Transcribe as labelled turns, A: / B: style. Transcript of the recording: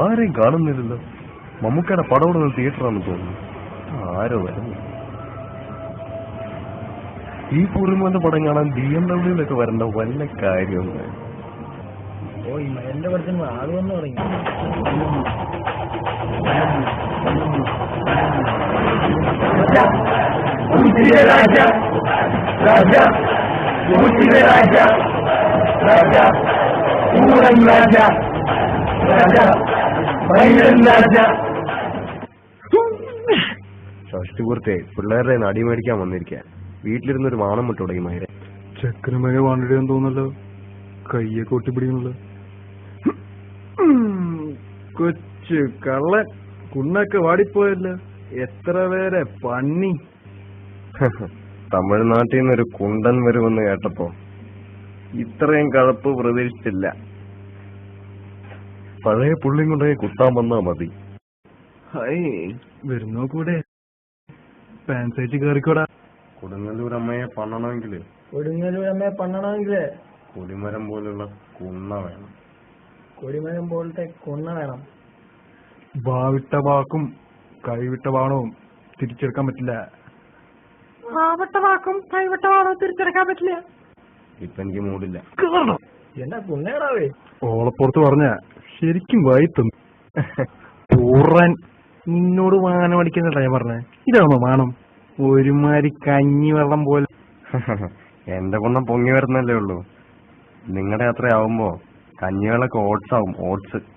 A: ആരെയും കാണുന്നില്ലല്ലോ. മമ്മൂക്കയുടെ പടം തിയേറ്ററാണെന്ന് തോന്നുന്നു. ആരോ വരുന്നു. ഈ പൂർണിമന്റെ പടം കാണാൻ BMW വരേണ്ട വല്ല കാര്യമൊന്നും.
B: ഓ ഈ മയന്റെ പടത്തിന് ആള് വന്നു തുടങ്ങി.
A: ഷഷ്ടിപൂർത്തിയായി പിള്ളേരുടെ അടി മേടിക്കാൻ വന്നിരിക്കുക. വീട്ടിലിരുന്നൊരു വാണം വിട്ടു തുടങ്ങി മൈരെ.
C: ചക്കരമഴ വാണ്ടിടുന്ന് തോന്നല്ലോ. കയ്യൊക്കെ ഒട്ടിപ്പിടിക്കണല്ലോ. കൊച്ചു കള്ളൻ കുണ്ണൊക്കെ വാടിപ്പോയല്ലോ. എത്ര പേരെ പന്നി.
A: തമിഴ്നാട്ടിൽ നിന്നൊരു കുണ്ടൻ വരുമെന്ന് കേട്ടപ്പോ ഇത്രയും കഴപ്പ് പ്രതീക്ഷിച്ചില്ല. പഴയ പുള്ളിയും കൊണ്ടേ കുത്താൻ വന്നാ മതി.
C: വരുന്നോ കൂടെ പാൻസൈറ്റ് കയറിക്കോടാ.
A: കൊടുങ്ങല്ലൂരമ്മയെ പണ്ണണമെങ്കില്
B: കൊടുങ്ങല്ലൂരമ്മയെ പണ്ണണമെങ്കില്
A: കൊടിമരം പോലുള്ള കുണ്ണ വേണം.
B: കൊടിമരം പോലത്തെ കുണ്ണ വേണം.
C: വാവിട്ട വാക്കും കൈവിട്ട വാണവും തിരിച്ചെടുക്കാൻ പറ്റില്ല. വാവിട്ട വാക്കും കൈവിട്ട വാണവും തിരിച്ചെടുക്കാൻ പറ്റില്ല.
A: ഇപ്പൊ എനിക്ക് മൂടില്ല.
B: എന്നാ കുണ്ണേടാവേ.
C: ഓളപ്പുറത്ത് പറഞ്ഞ ശരിക്കും വായിത്തും. പൂറാൻ നിന്നോട് വാനം അടിക്കുന്നില്ല ഞാൻ പറഞ്ഞേ. ഇതാണോ വാണം? ഒരുമാതിരി കഞ്ഞി വെള്ളം പോലെ.
A: എന്റെ കുണ്ണം പൊങ്ങി വരുന്നല്ലേ ഉള്ളൂ. നിങ്ങളുടെ അത്ര ആവുമ്പോ കഞ്ഞികളൊക്കെ ഓട്സ് ആവും. ഓട്സ്.